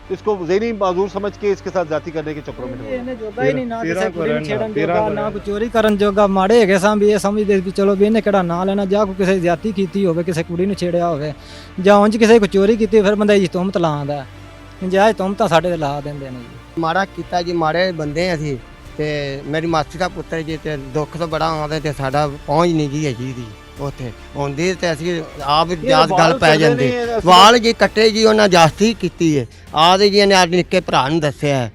तो इसको ज़हनी माजूर समझ के इसके साथ जाती करने के चक्करों में ਇਹਨੇ ਜੋਗਾ ਹੀ ਨਹੀਂ ਨਾ ਤੇਰਾਂ ਕਿਸੇ ਕੁੜੀ ਨੂੰ ਕਰਨ, ਛੇੜਨ ਤੇਰਾਂ ਜੋਗਾ ਕਰਨ। ਨਾ ਕੋਈ ਚੋਰੀ ਕਰਨ ਜੋਗਾ ਮਾੜੇ ਹੈਗੇ ਸਾਂ ਵੀ ਇਹ ਸਮਝਦੇ ਵੀ ਚਲੋ ਵੀ ਇਹਨੇ ਕਿਹੜਾ ਨਾਂ ਲੈਣਾ ਜਾਂ ਕੋਈ ਕਿਸੇ ਦੀ ਜ਼ਿਆਦਤੀ ਕੀਤੀ ਹੋਵੇ ਕਿਸੇ ਕੁੜੀ ਨੂੰ ਛੇੜਿਆ ਹੋਵੇ ਜਾਂ ਉਂਝ ਕਿਸੇ ਕੋਈ ਚੋਰੀ ਕੀਤੀ ਫਿਰ ਬੰਦਾ ਜੀ ਤੁਹਮਤ ਲਾਉਂਦਾ ਨਜਾਇਜ਼ ਤੁਹਮਤਾਂ ਸਾਡੇ ਤੇ ਲਾ ਦਿੰਦੇ ਨੇ ਜੀ ਮਾੜਾ ਕੀਤਾ ਜੀ ਮਾੜੇ ਬੰਦੇ ਅਸੀਂ ਤੇ ਮੇਰੀ ਮਾਸੀ ਦਾ ਪੁੱਤਰ ਜੀ ਤੇ ਦੁੱਖ ਤੋਂ ਬੜਾ ਆਉਂਦਾ ਤੇ ਸਾਡਾ ਪਹੁੰਚ ਨਹੀਂ ਗਈ ਹੈਗੀ ਦੀ ਉੱਥੇ ਆਉਂਦੀ ਤੇ ਅਸੀਂ ਆਪ ਜਾਤ ਗੱਲ ਪੈ ਜਾਂਦੇ ਵਾਲ ਜੀ ਕੱਟੇ ਜੀ ਉਹਨਾਂ ਜਾਸਤੀ ਕੀਤੀ ਹੈ ਆਦੇ ਜੀ ਨੇ ਆਪ ਨਿੱਕੇ ਭਰਾ ਨੂੰ ਦੱਸਿਆ ਹੈ।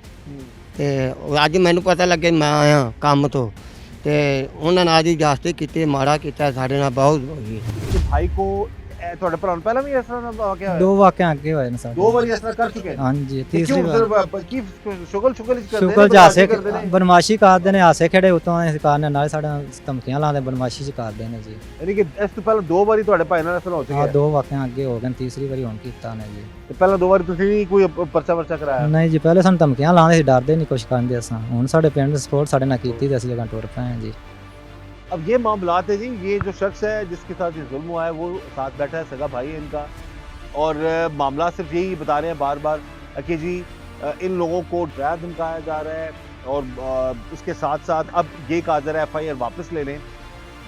ਤੇ ਅੱਜ ਮੈਨੂੰ ਪਤਾ ਲੱਗੇ ਮੈਂ ਆਇਆ ਕੰਮ ਤੋਂ ਤੇ ਉਹਨਾਂ ਨਾਲ ਜੀ ਜਾਸਤੀ ਕੀਤੀ ਮਾੜਾ ਕੀਤਾ ਸਾਡੇ ਨਾਲ ਬਹੁਤ ਹੋਈ। कि भाई को ਤੁਹਾਡੇ ਭਰਾ ਨੂੰ ਪਹਿਲਾਂ ਵੀ ਇਸ ਤਰ੍ਹਾਂ ਦਾ ਵਾਕਿਆ ਹੋਇਆ ਦੋ ਵਾਕਿਆ ਅੱਗੇ ਹੋਏ ਨੇ ਸਾਡੇ ਦੋ ਵਾਰੀ ਇਸ ਤਰ੍ਹਾਂ ਕਰ ਚੁੱਕੇ ਨੇ ਹਾਂਜੀ ਤੇ ਤੀਸਰੀ ਕਿਉਂ ਵਾਰ ਸਿਰਫ ਕੀ ਸ਼ੁਗਲ ਸ਼ੁਗਲ ਇਸ ਕਰਦੇ ਸ਼ੁਕਰ ਨੇ, ਜਾਸੇ ਕਰਦੇ ਨੇ ਬਦਮਾਸ਼ੀ ਕਰਦੇ ਨੇ ਹਾਸੇ ਖੇੜੇ ਉਤੋਂ ਅਸੀਂ ਕਰਨੇ ਨਾਲ ਸਾਡਾ ਧਮਕੀਆਂ ਲਾਉਂਦੇ ਬਦਮਾਸ਼ੀ ਚ ਕਰਦੇ ਨੇ ਜੀ ਯਾਨੀ ਕਿ ਇਸ ਤੋਂ ਪਹਿਲਾਂ ਦੋ ਵਾਰੀ ਤੁਹਾਡੇ ਭਾਈ ਨਾਲ ਇਸ ਤਰ੍ਹਾਂ ਹੋ ਆ ਚੁੱਕਿਆ ਦੋ ਵਾਕਿਆ ਅੱਗੇ ਹੋ ਗਏ ਨੇ, ਤੀਸਰੀ ਵਾਰੀ ਹੁਣ ਕੀਤਾ ਨੇ ਜੀ ਤੇ ਪਹਿਲਾਂ ਦੋ ਵਾਰੀ ਤੁਸੀਂ ਨਹੀਂ ਕੋਈ ਪਰਚਾ ਵਰਚਾ ਕਰਾਇਆ ਨਹੀਂ ਜੀ ਪਹਿਲੇ ਸਾਨੂੰ ਧਮਕੀਆਂ ਲਾਉਂਦੇ ਸੀ ਡਰਦੇ ਨਹੀਂ ਕੁਛ ਕਰਦੇ ਅਸਾਂ ਹੁਣ ਸਾਡੇ ਪਿੰਡ ਸਪੋਰਟ ਸਾਡੇ ਨਾਲ ਕੀਤੀ ਤੇ ਅਸੀਂ ਜਗ੍ਹਾ ਟੁਰ ਪਏ ਹਾਂ ਜੀ अब ये मामलात है जी ये जो शख्स है जिसके साथ ये जुल्म हुआ है वो साथ बैठा है सगा भाई है इनका और मामला सिर्फ यही बता रहे हैं बार बार कि जी इन लोगों को डराया धमकाया जा रहा है और इसके साथ साथ अब ये कहा जा रहा है FIR वापस ले लें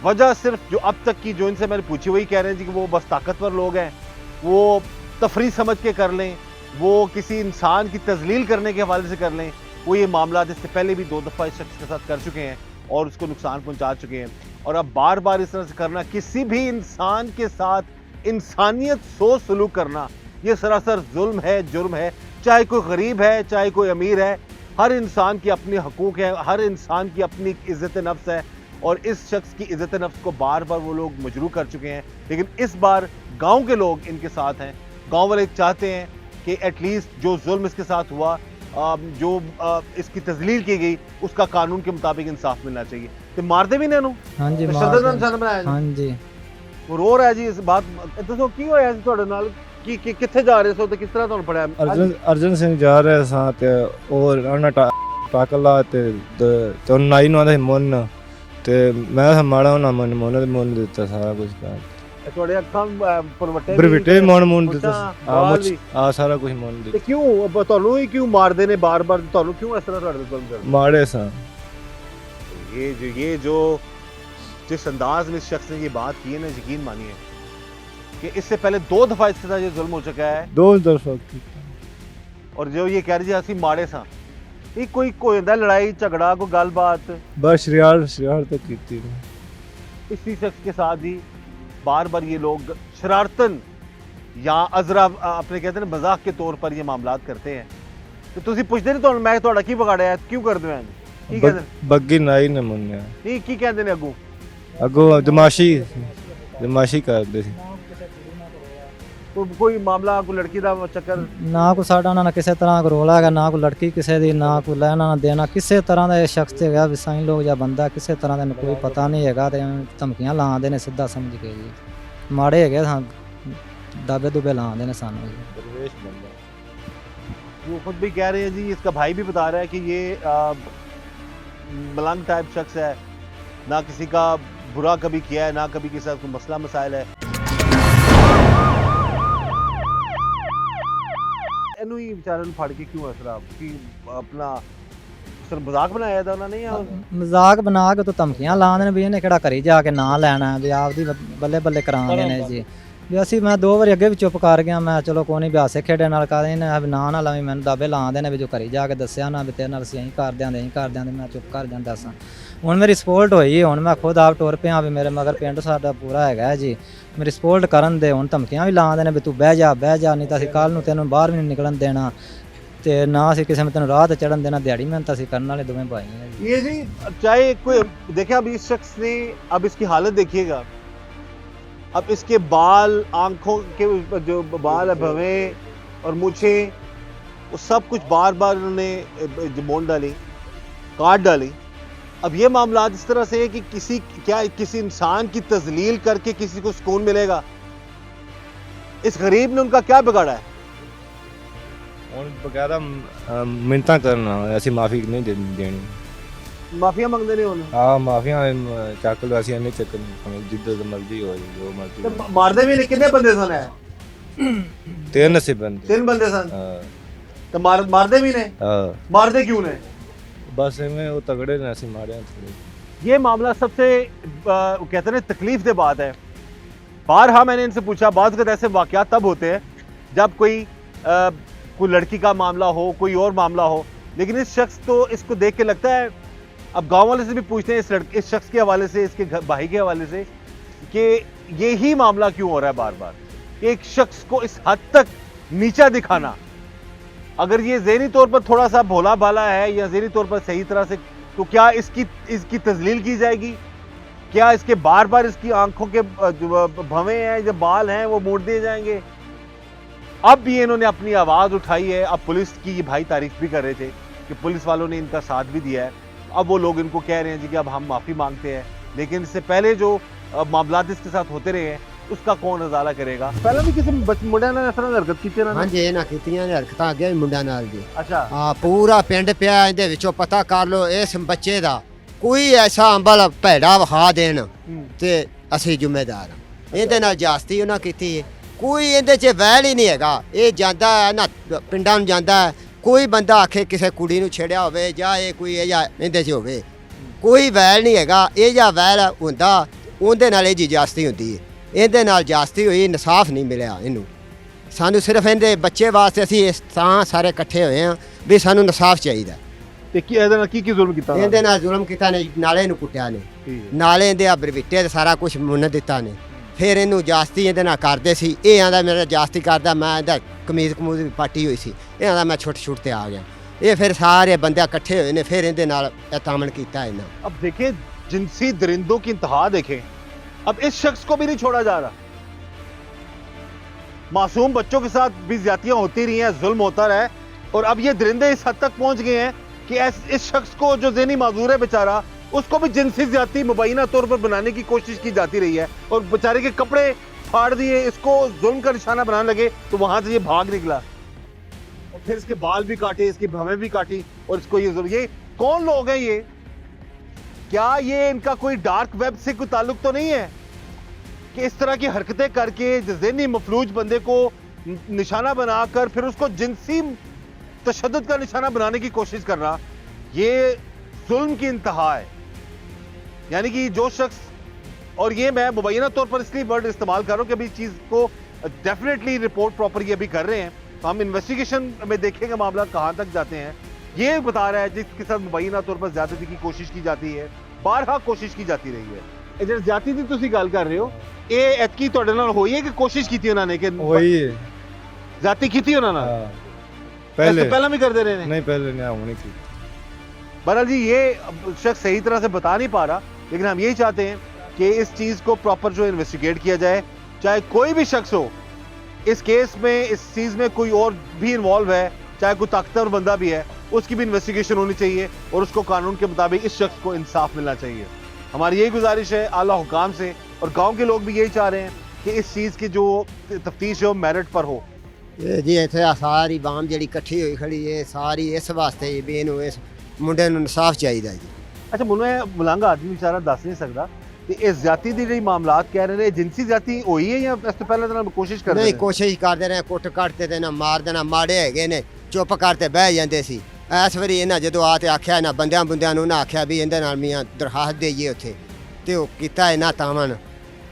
वजह सिर्फ जो अब तक की जो इनसे मैंने पूछी वही कह रहे हैं जी कि वो बस ताकतवर लोग हैं वो तफरी समझ के कर लें वो किसी इंसान की तजलील करने के हवाले से कर लें वो ये मामला इससे पहले भी 2 दफ़ा इस शख्स के साथ कर चुके हैं और उसको नुकसान पहुंचा चुके हैं और अब बार बार इस तरह से करना किसी भी इंसान के साथ इंसानियत सो सलूक करना ये सरासर जुल्म है जुर्म है चाहे कोई गरीब है चाहे कोई अमीर है हर इंसान की अपने हकूक़ है हर इंसान की अपनी इज़्ज़त नफ्स है और इस शख्स की इज़्ज़त नफ्स को बार बार वो लोग मजरूह कर चुके हैं लेकिन इस बार गाँव के लोग इनके साथ हैं गाँव वाले चाहते हैं कि एटलीस्ट जो जुल्म इसके साथ हुआ जो इसकी तजलील की गई उसका कानून के मुताबिक इंसाफ मिलना चाहिए तो मारते भी नहीं ਹਾਂਜੀ बनाया ਹਾਂਜੀ वो रो रहा है जी इस बात दसो की होया जी ਤੁਹਾਡੇ ਨਾਲ ਕੀ ਕਿੱਥੇ ਜਾ ਰਹੇ ਸੋ ਤੇ ਕਿਸ ਤਰ੍ਹਾਂ ਤੁਹਾਨੂੰ ਪੜਿਆ ਅਰਜਨ ਸਿੰਘ ਜਾ ਰਿਹਾ ਸਾਂ ਤੇ ਉਹ ਉਹਨਾਂ ਟਾਕਲਾ ਤੇ ਤੇ ਨਾਈ ਨੂੰ ਆਂਦਾ ਮੁੰਨ ਤੇ ਮੈਂ ਮਾੜਾ ਉਹਨਾਂ ਮੁੰਨ ਦੇ ਮੁੰਨ ਦਿੱਤਾ ਸਾਰਾ ਕੁਝ ਕਰ ਤੁਹਾਡੇ ਅੱਖਾਂ ਪਰਵਟੇ ਬਰਵਿਟੇ ਮੁੰਨ ਦਿੱਤਾ ਬਾਲ ਵੀ। ਆ ਸਾਰਾ ਕੁਝ ਮੁੰਨ ਤੇ ਦਿੱਤਾ ਕਿਉਂ ਤੁਹਾਨੂੰ ਹੀ ਕਿਉਂ ਮਾਰਦੇ ਨੇ ਬਾਰ-ਬਾਰ ਤੁਹਾਨੂੰ ਕਿਉਂ ਇਸ ਤਰ੍ਹਾਂ ਤੁਹਾਡੇ ਤੇ ਜ਼ੁਲਮ ਕਰਦੇ ਮਾੜੇ ਸਾਂ ये जो जिस अंदाज में इस शख्स ने ये बात की है ना यकीन मानिए कि इससे पहले 2 दफा इसके साथ ये जुल्म हो चुका है ਦੋ ਦਫਾ और जो ये कह रही है ਅਸੀਂ ਮਾੜੇ ਸਾਂ ਇਹ ਕੋਈ ਹੁੰਦਾ लड़ाई झगड़ा कोई गलबात ਬਸ ਸ਼ਰਿਆਰ ਤੱਕ ਕੀਤੀ इसी शख्स के साथ ही बार बार ये लोग शरारतन या अजरा अपने कहते हैं मजाक के तौर पर ये मामलात करते हैं तो ਤੁਸੀਂ ਪੁੱਛਦੇ ਨਹੀਂ ਤੁਹਾਨੂੰ ਮੈਂ ਤੁਹਾਡਾ ਕੀ ਵਿਗਾੜਿਆ ਕਿਉਂ ਕਰਦੇ ਹੋ ਕੀ ਕਹਿੰਦੇ ਬੱਗੀ ਨਾਈ ਨੇ ਮੁੰਨਿਆ ਨਹੀਂ ਕੀ ਕਹਿੰਦੇ ਨੇ ਅੱਗੋਂ ਅੱਗੋਂ ਦਮਾਸ਼ੀ ਕਰਦੇ ਸੀ ਕੋਈ ਮਾਮਲਾ ਕੋਈ ਲੜਕੀ ਦਾ ਚੱਕਰ ਨਾ ਕੋਈ ਸਾਡਾ ਉਹਨਾਂ ਨਾਲ ਕਿਸੇ ਤਰ੍ਹਾਂ ਦਾ ਰੋਲਾ ਹੈਗਾ ਨਾ ਕੋਈ ਲੜਕੀ ਕਿਸੇ ਦੀ ਨਾ ਕੋਈ ਲੈਣਾ ਨਾ ਦੇਣਾ ਕਿਸੇ ਤਰ੍ਹਾਂ ਦਾ ਇਹ ਸ਼ਖਸ ਤੇ ਹੈਗਾ ਵਿਸਾਈ ਲੋਕ ਜਾਂ ਬੰਦਾ ਕਿਸੇ ਤਰ੍ਹਾਂ ਦਾ ਇਹਨੂੰ ਕੋਈ ਪਤਾ ਨਹੀਂ ਹੈਗਾ ਤੇ ਐਵੇਂ ਧਮਕੀਆਂ ਲਾਉਂਦੇ ਨੇ ਸਿੱਧਾ ਸਮਝ ਕੇ ਜੀ ਮਾੜੇ ਹੈਗੇ ਸਾਂ ਦਾਬੇ ਦੁਬੇ ਲਾਉਂਦੇ ਨੇ ਸਾਨੂੰ ਜੀ वो खुद भी कह रहे हैं जी इसका भाई भी बता रहा है कि ये मलंग टाइप शख्स है ना किसी का बुरा कभी किया है ना कभी किसी का कोई मसला मसाइल है ਇਹਨੂੰ ਹੀ ਵਿਚਾਰਿਆਂ ਨੂੰ ਫੜ ਕੇ ਕਿਉਂ ਇਸ ਤਰ੍ਹਾਂ ਕਿ ਆਪਣਾ ਸਰ ਮਜ਼ਾਕ ਬਣਾਇਆ ਦਾ ਉਹਨਾਂ ਨੇ ਜਾਂ ਮਜ਼ਾਕ ਬਣਾ ਕੇ ਤੋਂ ਧਮਕੀਆਂ ਲਾਉਂਦੇ ਨੇ ਵੀ ਇਹਨੇ ਕਿਹੜਾ ਘਰੇ ਜਾ ਕੇ ਨਾਂ ਲੈਣਾ ਵੀ ਆਪਦੀ ਬੱਲੇ ਬੱਲੇ ਕਰਾਉਂਦੇ ਨੇ ਜੀ ਵੀ ਅਸੀਂ ਮੈਂ 2 ਵਾਰੀ ਅੱਗੇ ਵੀ ਚੁੱਪ ਕਰ ਗਿਆ ਮੈਂ ਚਲੋ ਕੋਈ ਨਹੀਂ ਬਿਆਸੇ ਖੇਡੇ ਨਾਲ ਕਰਦੇ ਨੇ ਵੀ ਨਾ ਲਾਵੀਂ ਮੈਨੂੰ ਦਾਬੇ ਲਾਉਂਦੇ ਨੇ ਵੀ ਜੋ ਘਰੇ ਜਾ ਕੇ ਦੱਸਿਆ ਨਾ ਵੀ ਤੇਰੇ ਨਾਲ ਅਸੀਂ ਕਰ ਦਿਆਂਦੇ ਮੈਂ ਚੁੱਪ ਕਰ ਜਾਂਦਾ ਸਾਂ ਹੁਣ ਮੇਰੀ ਸਪੋਰਟ ਹੋਈ ਹੁਣ ਮੈਂ ਖੁਦ ਆਪ ਟੁਰ ਪਿਆ ਵੀ ਮੇਰੇ ਮਗਰ ਪਿੰਡ ਸਾਡਾ ਪੂਰਾ ਹੈਗਾ ਜੀ ਮੇਰੀ ਸਪੋਰਟ ਕਰਨ ਦੇ ਹੁਣ ਧਮਕੀਆਂ ਵੀ ਲਾਉਂਦੇ ਨੇ ਵੀ ਤੂੰ ਬਹਿ ਜਾ ਨਹੀਂ ਤਾਂ ਅਸੀਂ ਕੱਲ ਨੂੰ ਤੈਨੂੰ ਬਾਹਰ ਵੀ ਨਹੀਂ ਨਿਕਲਣ ਦੇਣਾ ਤੇ ਨਾ ਅਸੀਂ ਕਿਸੇ ਨੂੰ ਤੈਨੂੰ ਰਾਹ ਤੇ ਚੜਨ ਦੇਣਾ ਦਿਹਾੜੀ ਮਿਹਨਤ ਅਸੀਂ ਕਰਨ ਵਾਲੇ ਦੋਵੇਂ ਭਾਈ ਹਾਂ ਜੀ ये जी चाहे कोई देखिए अब इस शख्स ने अब इसकी हालत देखिएगा अब इसके बाल आंखों के जो बाल है भवें और मूछे वो सब कुछ बार बार उन्होंने मोड़ डाली काट डाली अब ये मामला इस तरह से है कि किसी इंसान की तजलील करके किसी को सुकून मिलेगा इस गरीब ने उनका क्या बिगाड़ा है ਹੁਣ ਬਕਾਇਦਾ ਮਿੰਤਾਂ ਕਰਨਾ ਅਸੀਂ ਮਾਫੀ ਨਹੀਂ ਦੇਣੀ माफिया मंगते नहीं होने ਹਾਂ ਮਾਫੀਆਂ ਚੱਕ ਲਓ ਅਸੀਂ ਇਹਨੇ ਚੱਕ ਜਿੱਦਾਂ ਮਰਜ਼ੀ ਹੋ ਜੋ ਮਰਜ਼ੀ मारते भी नहीं कितने बंदे सन है 3 ਬੰਦੇ 3 बंदे सन ਹਾਂ तो मारदे भी ने, हाँ मारदे क्यों ने? बस इवें वो तगड़े ने ऐसे मारे थोड़े। ये मामला सबसे कहते हैं ना तकलीफ दे बात है। बारहा मैंने इनसे पूछा, बाज़ वक़्त ऐसे वाक़यात तब होते हैं जब कोई लड़की का मामला हो, कोई और मामला हो, लेकिन इस शख्स तो इसको देख के लगता है, अब गांव वाले से भी पूछते हैं इस शख्स के हवाले से, इसके भाई के हवाले से, कि ये ही मामला क्यों हो रहा है बार बार, कि एक शख्स को इस हद तक नीचा दिखाना। अगर ये ज़हनी तौर पर थोड़ा सा भोला भाला है या ज़हनी तौर पर सही तरह से, तो क्या इसकी तजलील की जाएगी? क्या इसके बार बार इसकी आंखों के जो भवें हैं, जो बाल हैं, वो मोड़ दिए जाएंगे? अब भी इन्होंने अपनी आवाज़ उठाई है। अब पुलिस की भाई तारीफ भी कर रहे थे कि पुलिस वालों ने इनका साथ भी दिया है। अब वो लोग इनको कह रहे हैं जी कि अब हम माफ़ी मांगते हैं, लेकिन इससे पहले जो मामलात इसके साथ होते रहे हैं उसका कौन अजाला करेगा? पहले भी किसी मुंडिया ने इस तरह हरकत की थी ना? ਹਾਂਜੀ ਇਹਨਾਂ ਕੀਤੀਆਂ ਨੇ ਹਰਕਤਾਂ ਅੱਗੇ ਵੀ ਮੁੰਡਿਆਂ ਨਾਲ ਜੀ। अच्छा, ਆ ਪੂਰਾ ਪਿੰਡ ਪਿਆ ਇਹਦੇ ਵਿੱਚੋਂ ਪਤਾ ਕਰ ਲਓ ਇਸ ਬੱਚੇ ਦਾ ਕੋਈ ਐਸਾ ਅੰਬਲ ਭੈੜਾ ਵਿਖਾ ਦੇਣ ਤੇ ਅਸੀਂ ਜ਼ਿੰਮੇਦਾਰ ਹਾਂ। ਇਹਦੇ ਨਾਲ ਜਾਸਤੀ ਉਹਨਾਂ ਕੀਤੀ ਹੈ, ਕੋਈ ਇਹਦੇ 'ਚ ਵੈਲ ਹੀ ਨਹੀਂ ਹੈਗਾ। ਇਹ ਜਾਂਦਾ ਹੈ ਨਾ ਪਿੰਡਾਂ ਨੂੰ ਜਾਂਦਾ ਹੈ, ਕੋਈ ਬੰਦਾ ਆਖੇ ਕਿਸੇ ਕੁੜੀ ਨੂੰ ਛੇੜਿਆ ਹੋਵੇ ਜਾਂ ਇਹ ਕੋਈ ਇਹ ਜਾਂ ਇਹਦੇ 'ਚ ਹੋਵੇ, ਕੋਈ ਵੈਲ ਨਹੀਂ ਹੈਗਾ। ਇਹ ਜਾਂ ਵੈਲ ਹੁੰਦਾ ਉਹਦੇ ਨਾਲ ਇਹ ਜੀ ਜਾਸਤੀ ਹੁੰਦੀ ਹੈ, ਇਹਦੇ ਨਾਲ ਜਾਸਤੀ ਹੋਈ, ਇਨਸਾਫ ਨਹੀਂ ਮਿਲਿਆ ਇਹਨੂੰ। ਸਾਨੂੰ ਸਿਰਫ ਇਹਦੇ ਬੱਚੇ ਵਾਸਤੇ ਅਸੀਂ ਇਸ ਤਾਂ ਸਾਰੇ ਇਕੱਠੇ ਹੋਏ ਹਾਂ ਵੀ ਸਾਨੂੰ ਇਨਸਾਫ ਚਾਹੀਦਾ। ਤੇ ਕੀ ਇਹਦੇ ਨਾਲ ਕੀ ਜ਼ੁਲਮ ਕੀਤਾ? ਇਹਦੇ ਨਾਲ ਜ਼ੁਲਮ ਕੀਤਾ ਨੇ, ਨਾਲੇ ਇਹਨੂੰ ਕੁੱਟਿਆ ਨੇ, ਨਾਲੇ ਇਹਦੇ ਆ ਬਰਵਿੱਟੇ ਤੇ ਸਾਰਾ ਕੁਝ ਮੁੰਨ ਦਿੱਤਾ ਨੇ। ਫਿਰ ਇਹਨੂੰ ਜਾਸਤੀ ਇਹਦੇ ਨਾਲ ਕਰਦੇ ਸੀ। ਇਹ ਆਂਦਾ ਮੇਰਾ ਜਾਸਤੀ ਕਰਦਾ, ਮੈਂ ਇਹਦਾ ਕਮੀਜ਼ ਵੀ ਪਾਟੀ ਹੋਈ ਸੀ। ਇਹ ਆਂਦਾ ਮੈਂ ਛੁੱਟ ਤੇ ਆ ਗਿਆ। ਇਹ ਫਿਰ ਸਾਰੇ ਬੰਦੇ ਇਕੱਠੇ ਹੋਏ ਨੇ, ਫਿਰ ਇਹਦੇ ਨਾਲ ਇਹ ਤਾਮਣ ਕੀਤਾ ਇਹਨਾਂ। अब देखें जिनसी दरिंदों की इंतहा देखें, अब इस शख्स को भी नहीं छोड़ा जा रहा। मासूम बच्चों के साथ भी ज्यादतियां होती रही हैं, जुल्म होता रहा है, और अब ये दरिंदे इस हद तक पहुंच गए हैं कि इस शख्स को जो ज़हनी माजूर है बेचारा, उसको भी जिनसी ज्यादती मुबैना तौर पर बनाने की कोशिश की जाती रही है, और बेचारे के कपड़े फाड़ दिए, इसको जुल्म का निशाना बनाने लगे, तो वहां से ये भाग निकला और फिर इसके बाल भी काटे, इसकी भवें भी काटी, और इसको ये कौन लोग हैं ये? क्या ये इनका कोई डार्क वेब से कोई ताल्लुक तो नहीं है कि इस तरह की हरकतें करके ज़हनी मफलूज बंदे को निशाना बनाकर फिर उसको जिनसी तशद्दुद का निशाना बनाने की कोशिश करना, ये जुल्म की इंतहा है। यानी कि जो शख्स, और ये मैं मुबैना तौर पर इसलिए वर्ड इस्तेमाल कर रहा हूँ कि अभी इस चीज़ को डेफिनेटली रिपोर्ट प्रॉपर ये अभी कर रहे हैं, तो हम इन्वेस्टिगेशन में देखेंगे मामला कहाँ तक जाते हैं। ये बता रहा है जिसके साथ मुबैना तौर पर ज्यादती की कोशिश की जाती है, बारहा कोशिश की जाती रही है। ਇਹ ਜਿਹੜੀ ਜਾਤੀ ਦੀ ਤੁਸੀਂ ਗੱਲ ਕਰ ਰਹੇ ਹੋ, ਇਹ ਐਤਕੀ ਤੁਹਾਡੇ ਨਾਲ ਹੋਈ ਹੈ ਕਿ ਕੋਸ਼ਿਸ਼ ਕੀਤੀ ਉਹਨਾਂ ਨੇ ਕਿ वही ਜਾਤੀ ਕੀਤੀ ਉਹਨਾਂ ਨਾਲ? हाँ, पहले ਪਹਿਲਾਂ भी करते रहे हैं? नहीं पहले नहीं होनी थी। बहरहाल जी ये शख्स सही तरह से बता नहीं पा रहा, लेकिन हम यही चाहते हैं कि इस चीज़ को प्रॉपर जो इन्वेस्टिगेट किया जाए, चाहे कोई भी शख्स हो इस केस में, इस चीज़ में कोई और भी इन्वॉल्व है, चाहे कोई ताकतवर बंदा भी है, उसकी भी इन्वेस्टिगेशन होनी चाहिए और उसको कानून के मुताबिक इस शख्स को इंसाफ मिलना चाहिए। हमारी यही गुजारिश है आला हुकाम से, और गांव के लोग भी यही चाह रहे हैं कि इस चीज़ की जो तफ्तीश है वो मेरिट पर हो। ਇਹ ਜੀ ਇੱਥੇ ਆ ਸਾਰੀ ਬਾਮ ਜਿਹੜੀ ਇਕੱਠੀ ਹੋਈ ਖੜੀ ਹੈ, ਸਾਰੀ ਇਸ ਵਾਸਤੇ ਵੀ ਇਹਨੂੰ ਇਸ ਮੁੰਡੇ ਨੂੰ ਇਨਸਾਫ ਚਾਹੀਦਾ ਜੀ। अच्छा मुझे मलंगा आदमी बेचारा दस नहीं सकता कि इस जाति दी ਜਿਹੜੀ मामलात कह रहे हैं जिनसी जाति हुई है या इस तो पहले तो कोशिश कर रहे ਨਹੀਂ हैं? ਕੋਸ਼ਿਸ਼ ਕਰਦੇ ਰਹੇ, ਕੁੱਟ ਕੱਟਦੇ ਤੇ ਨਾ ਮਾਰ ਦੇਣਾ, ਮਾੜੇ ਹੈਗੇ ਨੇ ਚੁੱਪ ਕਰਕੇ ਬਹਿ ਜਾਂਦੇ ਸੀ। ਇਸ ਵਾਰੀ ਇਹਨਾਂ ਜਦੋਂ ਆ ਤੇ ਆਖਿਆ ਨਾ ਬੰਦਿਆਂ ਨੂੰ ਨਾ ਆਖਿਆ ਵੀ ਇਹਦੇ ਨਾਲ ਮੀਆਂ ਦਰਖਾਸਤ ਦੇਈਏ ਉੱਥੇ, ਤੇ ਉਹ ਕੀਤਾ ਇਹਨਾਂ ਤਾਮਨ।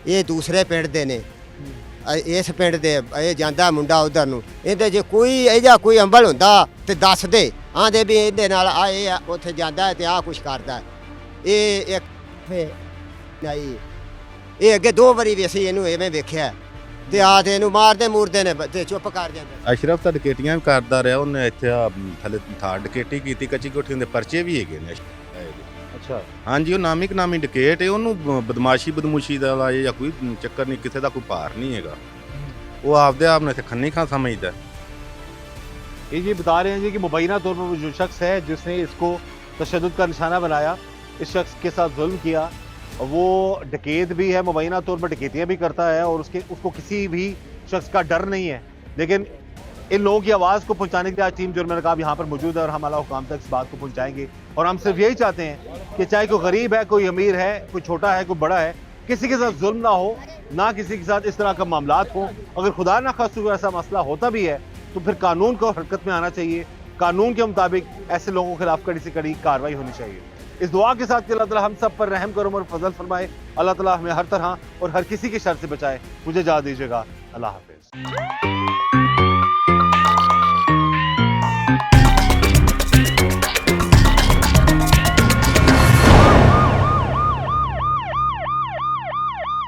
ਇਹ ਦੂਸਰੇ ਪਿੰਡ ਦੇ ਨੇ, ਇਸ ਪਿੰਡ ਦੇ ਇਹ ਜਾਂਦਾ ਮੁੰਡਾ ਉਧਰ ਨੂੰ। ਇਹਦੇ ਜੇ ਕੋਈ ਇਹ ਜਿਹਾ ਕੋਈ ਅੰਬਲ ਹੁੰਦਾ ਤੇ ਦੱਸ ਦੇ, ਆਂਦੇ ਵੀ ਇਹਦੇ ਨਾਲ ਆਏ ਉੱਥੇ ਜਾਂਦਾ ਹੈ ਤੇ ਆਹ ਕੁਛ ਕਰਦਾ ਹੈ। ਇਹ ਇੱਕ ਨਹੀਂ, ਇਹ ਅੱਗੇ 2 ਵਾਰੀ ਵੀ ਅਸੀਂ ਇਹਨੂੰ ਐਵੇਂ ਵੇਖਿਆ ਤੇ ਆ ਤੇ ਇਹਨੂੰ ਮਾਰਦੇ ਮੂਰਦੇ ਨੇ ਤੇ ਚੁੱਪ ਕਰ ਜਾਂਦੇ। ਅਸ਼ਰਫ ਤਾਂ ਡਕੇਟੀਆਂ ਵੀ ਕਰਦਾ ਰਿਹਾ, ਉਹਨੇ ਇੱਥੇ ਆ ਥੱਲੇ ਥਾੜ ਡਕੇਟੀ ਕੀਤੀ, ਕੱਚੀ ਕੋਠੀ ਦੇ ਪਰਚੇ ਵੀ ਹੈਗੇ ਨੇ। अच्छा ਹਾਂਜੀ ਉਹ ਨਾਮੀ ਡਕੇਟ ਹੈ, ਉਹਨੂੰ ਬਦਮਾਸ਼ੀ ਦਾ ਵਾਲਾ ਜਾਂ ਕੋਈ ਚੱਕਰ ਨਹੀਂ, ਕਿਸੇ ਦਾ ਕੋਈ ਭਾਰ ਨਹੀਂ ਹੈਗਾ। ਉਹ ਆਪਦੇ ਆਪ ਨੇ ਖੰਨੀ ਖਾਂ ਸਮਝਦਾ। ये बता रहे हैं जी कि मुबैना तौर पर वो जो शख्स है जिसने इसको तशद्दुद का निशाना बनाया, इस शख्स के साथ जुल्म किया, वो डकैत भी है, मुबैना तौर पर डकैतियाँ भी करता है, और उसको किसी भी शख्स का डर नहीं है। लेकिन इन लोगों की आवाज़ को पहुंचाने के लिए आज टीम जो मैंने कहा यहाँ पर मौजूद है, और हम आला हुकाम तक इस बात को पहुंचाएंगे। और हम सिर्फ यही चाहते हैं कि चाहे कोई गरीब है, कोई अमीर है, कोई छोटा है, कोई बड़ा है, किसी के साथ जुल्म ना हो, ना किसी के साथ इस तरह का मामलात हो। अगर खुदा ना खास्तु ऐसा मसला होता भी है तो फिर कानून को हरकत में आना चाहिए, कानून के मुताबिक ऐसे लोगों के खिलाफ कड़ी से कड़ी कार्रवाई होनी चाहिए। इस दुआ के साथ कि अल्लाह ताला हम सब पर रहम करम और फजल फरमाए, अल्लाह ताला हमें हर तरह और हर किसी के शर से बचाए। मुझे इजाज़त दीजिएगा, अल्लाह हाफिज़।